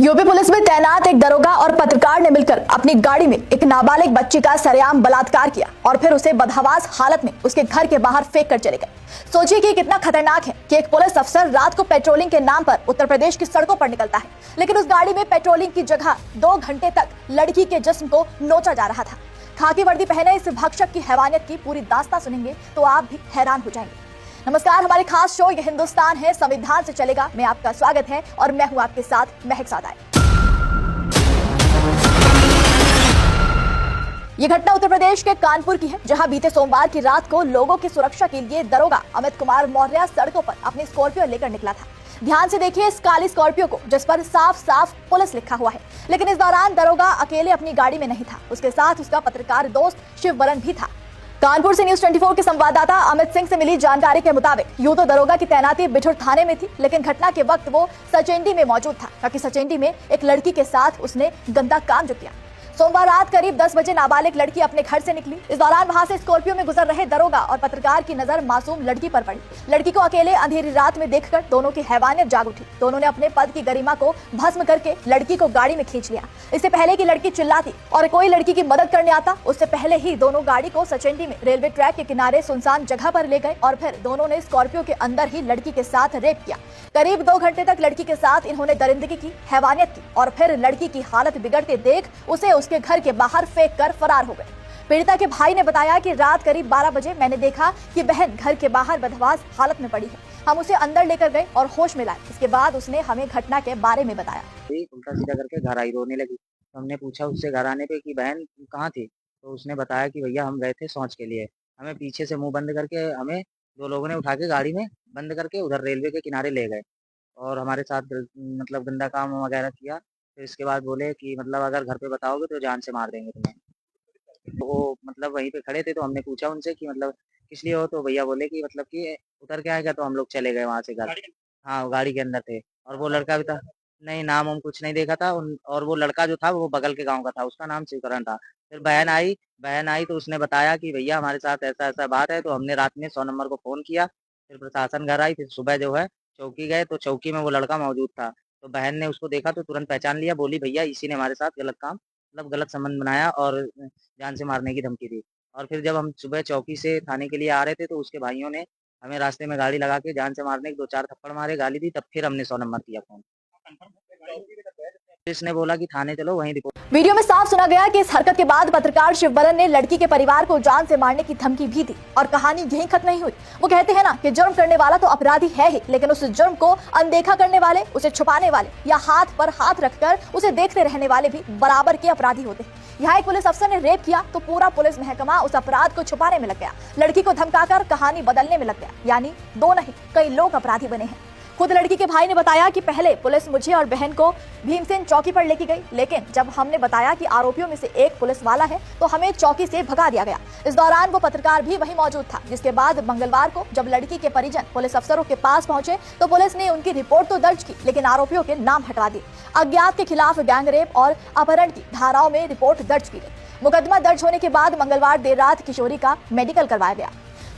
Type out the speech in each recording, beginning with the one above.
UP police में तैनात एक दरोगा और पत्रकार ने मिलकर अपनी गाड़ी में एक नाबालिग बच्ची का सरेआम बलात्कार किया और फिर उसे बदहवास हालत में उसके घर के बाहर फेंक कर चले गए। सोचिए कि कितना खतरनाक है कि एक पुलिस अफसर रात को पेट्रोलिंग के नाम पर उत्तर प्रदेश की सड़कों पर निकलता है, लेकिन उस गाड़ी में पेट्रोलिंग की जगह 2 घंटे तक लड़की के जिस्म को नोचा जा रहा था। खाकी वर्दी पहने इस भक्षक की हैवानियत की पूरी दास्तां सुनेंगे तो आप भी हैरान हो जाएंगे। नमस्कार, हमारे खास शो ये हिंदुस्तान है, संविधान से चलेगा में आपका स्वागत है और मैं हूं आपके साथ महक सादाई। ये घटना उत्तर प्रदेश के कानपुर की है, जहां बीते सोमवार की रात को लोगों की सुरक्षा के लिए दरोगा अमित कुमार मौर्य सड़कों पर अपनी स्कॉर्पियो लेकर निकला था। ध्यान से देखिए इस काली स्कॉर्पियो को, जिस पर साफ साफ पुलिस लिखा हुआ है। लेकिन इस दौरान दरोगा अकेले अपनी गाड़ी में नहीं था, उसके साथ उसका पत्रकार दोस्त शिवबरन भी था। कानपुर से न्यूज 24 के संवाददाता अमित सिंह से मिली जानकारी के मुताबिक यूं तो दरोगा की तैनाती बिठूर थाने में थी, लेकिन घटना के वक्त वो सचेंडी में मौजूद था, क्योंकि सचेंडी में एक लड़की के साथ उसने गंदा काम जो किया। सोमवार रात करीब 10 बजे नाबालिग लड़की अपने घर से निकली। इस दौरान वहां से स्कॉर्पियो में गुजर रहे दरोगा और पत्रकार की नजर मासूम लड़की पर पड़ी। लड़की को अकेले अंधेरी रात में देखकर दोनों की हैवानियत जाग उठी। दोनों ने अपने पद की गरिमा को भस्म करके लड़की को गाड़ी में खींच लिया। इससे पहले कि लड़की चिल्लाती और कोई लड़की की मदद करने आता, उससे पहले ही दोनों गाड़ी को सचेंडी में रेलवे ट्रैक के किनारे सुनसान जगह पर ले गए और फिर दोनों ने स्कॉर्पियो के अंदर ही लड़की के साथ रेप किया। करीब 2 घंटे तक लड़की के साथ इन्होंने दरिंदगी की, हैवानियत की और फिर लड़की की हालत बिगड़ते देख उसे उसके घर के बाहर फेंक कर फरार हो गए। पीड़िता के भाई ने बताया कि रात करीब 12 बजे मैंने देखा कि बहन घर के बाहर बदहवास हालत में पड़ी है। हम उसे अंदर लेकर गए और होश में लाए। इसके बाद उसने हमें घटना के बारे में बताया। उल्टा सीधा करके घर आई, रोने लगी। तो हमने पूछा उससे घर आने पे कि बहन कहाँ थी, तो उसने बताया कि भैया हम गए थे शौच के लिए। हमें पीछे से मुंह बंद करके हमें 2 लोगों ने उठा के गाड़ी में बंद करके उधर रेलवे के किनारे ले गए और हमारे साथ मतलब गंदा काम वगैरह किया। फिर इसके बाद बोले कि मतलब अगर घर पे बताओगे तो जान से मार देंगे तुम्हें। तो वो मतलब वहीं पे खड़े थे, तो हमने पूछा उनसे कि मतलब किस लिए हो, तो भैया बोले कि मतलब कि उतर के आएगा, तो हम लोग चले गए वहाँ से घर। हाँ, वो गाड़ी के अंदर थे और वो लड़का भी था। नहीं, नाम हम कुछ नहीं देखा था और वो लड़का जो था वो बगल के गाँव का था, उसका नाम शिवकरण था। फिर बहन आई तो उसने बताया कि भैया हमारे साथ ऐसा-ऐसा बात है, तो हमने रात में 100 नंबर को फ़ोन किया। फिर प्रशासन घर आई, फिर सुबह जो है चौकी गए, तो चौकी में वो लड़का मौजूद था। तो बहन ने उसको देखा तो तुरंत पहचान लिया, बोली भैया इसी ने हमारे साथ गलत काम मतलब गलत संबंध बनाया और जान से मारने की धमकी दी। और फिर जब हम सुबह चौकी से थाने के लिए आ रहे थे, तो उसके भाइयों ने हमें रास्ते में गाड़ी लगा के जान से मारने के 2-4 थप्पड़ मारे, गाली दी, तब फिर हमने 100 नंबर किया फ़ोन। पुलिस ने बोला कि थाने चलो, वहीं रिपोर्ट। वीडियो में साफ सुना गया कि इस हरकत के बाद पत्रकार शिवबरन ने लड़की के परिवार को जान से मारने की धमकी भी दी और कहानी यहीं खत्म नहीं हुई। वो कहते हैं ना कि जुर्म करने वाला तो अपराधी है ही, लेकिन उस जुर्म को अनदेखा करने वाले, उसे छुपाने वाले या हाथ पर हाथ रखकर उसे देखते रहने वाले भी बराबर के अपराधी होते हैं। यहाँ एक पुलिस अफसर ने रेप किया तो पूरा पुलिस महकमा उस अपराध को छुपाने में लग गया, लड़की को धमकाकर कहानी बदलने में लग गया। यानी 2 नहीं कई लोग अपराधी बने हैं। खुद लड़की के भाई ने बताया कि पहले पुलिस मुझे और बहन को भीमसेन चौकी पर लेके गई, लेकिन जब हमने बताया कि आरोपियों में से एक पुलिस वाला है तो हमें चौकी से भगा दिया गया। इस दौरान वो पत्रकार भी वहीं मौजूद था, जिसके बाद मंगलवार को जब लड़की के परिजन पुलिस अफसरों के पास पहुंचे तो पुलिस ने उनकी रिपोर्ट तो दर्ज की, लेकिन आरोपियों के नाम हटवा दिए। अज्ञात के खिलाफ गैंगरेप और अपहरण की धाराओं में रिपोर्ट दर्ज की गई। मुकदमा दर्ज होने के बाद मंगलवार देर रात किशोरी का मेडिकल करवाया गया।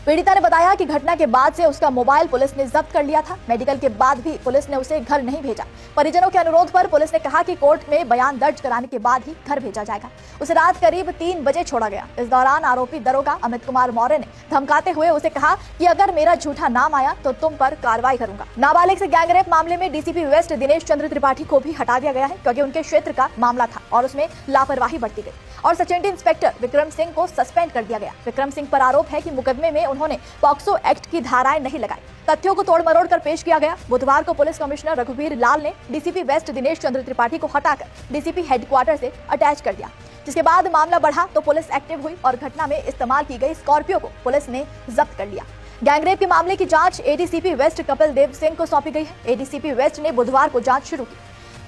पीड़िता ने बताया कि घटना के बाद से उसका मोबाइल पुलिस ने जब्त कर लिया था। मेडिकल के बाद भी पुलिस ने उसे घर नहीं भेजा। परिजनों के अनुरोध पर पुलिस ने कहा कि कोर्ट में बयान दर्ज कराने के बाद ही घर भेजा जाएगा। उसे रात करीब 3 बजे छोड़ा गया। इस दौरान आरोपी दरोगा अमित कुमार मौर्य ने धमकाते हुए उसे कहा कि अगर मेरा झूठा नाम आया तो तुम पर कार्रवाई करूंगा। नाबालिग से गैंगरेप मामले में डीसीपी वेस्ट दिनेश चंद्र त्रिपाठी को भी हटा दिया गया है, क्योंकि उनके क्षेत्र का मामला था और उसमें लापरवाही बरती गई और सचेंडी इंस्पेक्टर विक्रम सिंह को सस्पेंड कर दिया गया। विक्रम सिंह पर आरोप है कि मुकदमे में उन्होंने पॉक्सो एक्ट की धाराएं नहीं लगाई। तथ्यों को तोड़ मरोड़ कर पेश किया गया। बुधवार को पुलिस कमिश्नर रघुवीर लाल ने डीसीपी वेस्ट दिनेश चंद्र त्रिपाठी को हटाकर डीसीपी हेडक्वार्टर से अटैच कर दिया, जिसके बाद मामला बढ़ा तो पुलिस एक्टिव हुई और घटना में इस्तेमाल की गई स्कॉर्पियो को पुलिस ने जब्त कर लिया। गैंगरेप के मामले की जांच एडीसीपी वेस्ट कपिल देव सिंह को सौंपी गई है। एडीसीपी वेस्ट ने बुधवार को जांच शुरू की।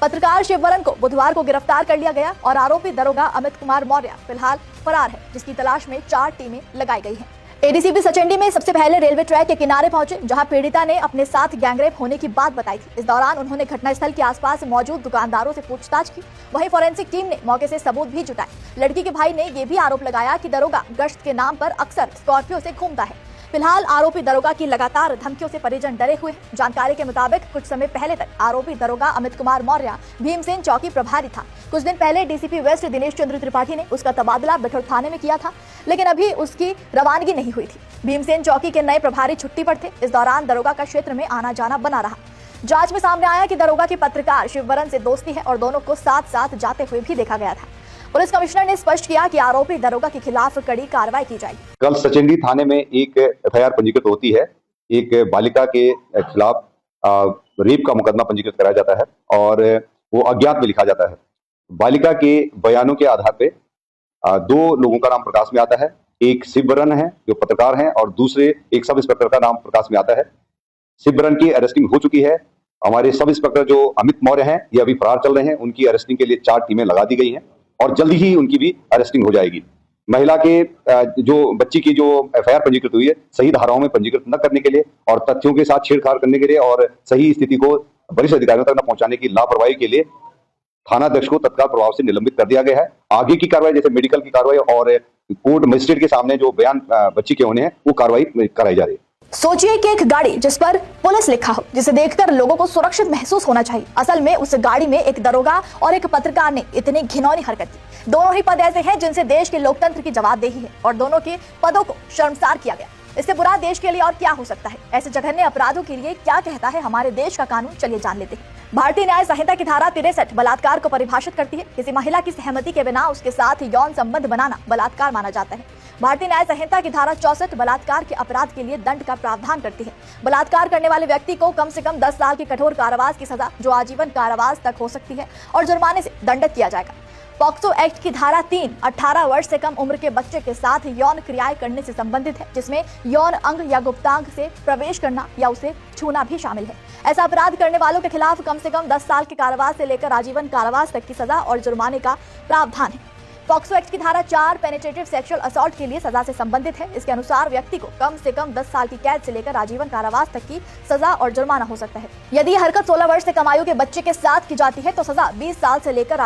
पत्रकार शिवबरन को बुधवार को गिरफ्तार कर लिया गया और आरोपी दरोगा अमित कुमार मौर्य फिलहाल फरार है, जिसकी तलाश में 4 टीमें लगाई गई हैं। एडीसीपी सचेंडी में सबसे पहले रेलवे ट्रैक के किनारे पहुंचे, जहां पीड़िता ने अपने साथ गैंगरेप होने की बात बताई थी। इस दौरान उन्होंने घटनास्थल के आसपास मौजूद दुकानदारों से पूछताछ की। वहीं फोरेंसिक टीम ने मौके से सबूत भी जुटाए। लड़की के भाई ने यह भी आरोप लगाया कि दरोगा गश्त के नाम पर अक्सर स्कॉर्पियो से घूमता है। फिलहाल आरोपी दरोगा की लगातार धमकियों से परिजन डरे हुए हैं। जानकारी के मुताबिक कुछ समय पहले तक आरोपी दरोगा अमित कुमार मौर्य भीमसेन चौकी प्रभारी था। कुछ दिन पहले डीसीपी वेस्ट दिनेश चंद्र त्रिपाठी ने उसका तबादला बिठूर थाने में किया था, लेकिन अभी उसकी रवानगी नहीं हुई थी। भीमसेन चौकी के नए प्रभारी छुट्टी पर थे। इस दौरान दरोगा का क्षेत्र में आना जाना बना रहा। जांच में सामने आया कि दरोगा की पत्रकार शिववरण से दोस्ती है और दोनों को साथ साथ जाते हुए भी देखा गया था। पुलिस कमिश्नर ने स्पष्ट किया कि आरोपी दरोगा के खिलाफ कड़ी कार्रवाई की जाएगी। कल सचिंडी थाने में एक एफआईआर पंजीकृत होती है। एक बालिका के खिलाफ रेप का मुकदमा पंजीकृत कराया जाता है और वो अज्ञात में लिखा जाता है। बालिका के बयानों के आधार पे दो लोगों का नाम प्रकाश में आता है। एक शिववरण है जो पत्रकार हैं और दूसरे एक सब इंस्पेक्टर का नाम प्रकाश में आता है। शिववरण की अरेस्टिंग हो चुकी है। हमारे सब इंस्पेक्टर जो अमित मौर्य हैं ये अभी फरार चल रहे हैं। उनकी अरेस्टिंग के लिए 4 टीमें लगा दी गई हैं और जल्दी ही उनकी भी अरेस्टिंग हो जाएगी। महिला के जो बच्ची की जो एफआईआर पंजीकृत हुई है सही धाराओं में पंजीकृत न करने के लिए और तथ्यों के साथ छेड़छाड़ करने के लिए और सही स्थिति को वरिष्ठ अधिकारियों तक न पहुंचाने की लापरवाही के लिए थानाध्यक्ष को तत्काल प्रभाव से निलंबित कर दिया गया है। आगे की कार्रवाई जैसे मेडिकल की कार्रवाई और कोर्ट मजिस्ट्रेट के सामने जो बयान बच्ची के होने हैं वो कार्रवाई कराई जा रही है। सोचिए कि एक गाड़ी जिस पर पुलिस लिखा हो, जिसे देखकर लोगों को सुरक्षित महसूस होना चाहिए। असल में उस गाड़ी में एक दरोगा और एक पत्रकार ने इतनी घिनौनी हरकत की। दोनों ही पद ऐसे हैं जिनसे देश के लोकतंत्र की जवाबदेही है और दोनों के पदों को शर्मसार किया गया। इससे बुरा देश के लिए और क्या हो सकता है। ऐसे जघन्य अपराधों के लिए क्या कहता है हमारे देश का कानून, चलिए जान लेते हैं। भारतीय न्याय संहिता की धारा 63 बलात्कार को परिभाषित करती है। किसी महिला की सहमति के बिना उसके साथ यौन संबंध बनाना बलात्कार माना जाता है। भारतीय न्याय संहिता की धारा 64 बलात्कार के अपराध के लिए दंड का प्रावधान करती है। बलात्कार करने वाले व्यक्ति को कम से कम 10 साल की कठोर कारावास की सजा, जो आजीवन कारावास तक हो सकती है, और जुर्माने से दंडित किया जाएगा। पॉक्सो एक्ट की धारा 3 18 वर्ष से कम उम्र के बच्चे के साथ यौन क्रियाएं करने से संबंधित है, जिसमें यौन अंग या गुप्तांग से प्रवेश करना या उसे छूना भी शामिल है। ऐसा अपराध करने वालों के खिलाफ कम से कम 10 साल के कारावास से लेकर आजीवन कारावास तक की सजा और जुर्माने का प्रावधान है। पॉक्सो एक्ट की धारा 4 पेनिट्रेटिव सेक्सुअल असॉल्ट के लिए सजा से संबंधित है। इसके अनुसार व्यक्ति को कम से कम 10 साल की कैद से लेकर आजीवन कारावास तक की सजा और जुर्माना हो सकता है। यदि यह हरकत 16 वर्ष से कम आयु के बच्चे के साथ की जाती है तो सजा 20 साल से लेकर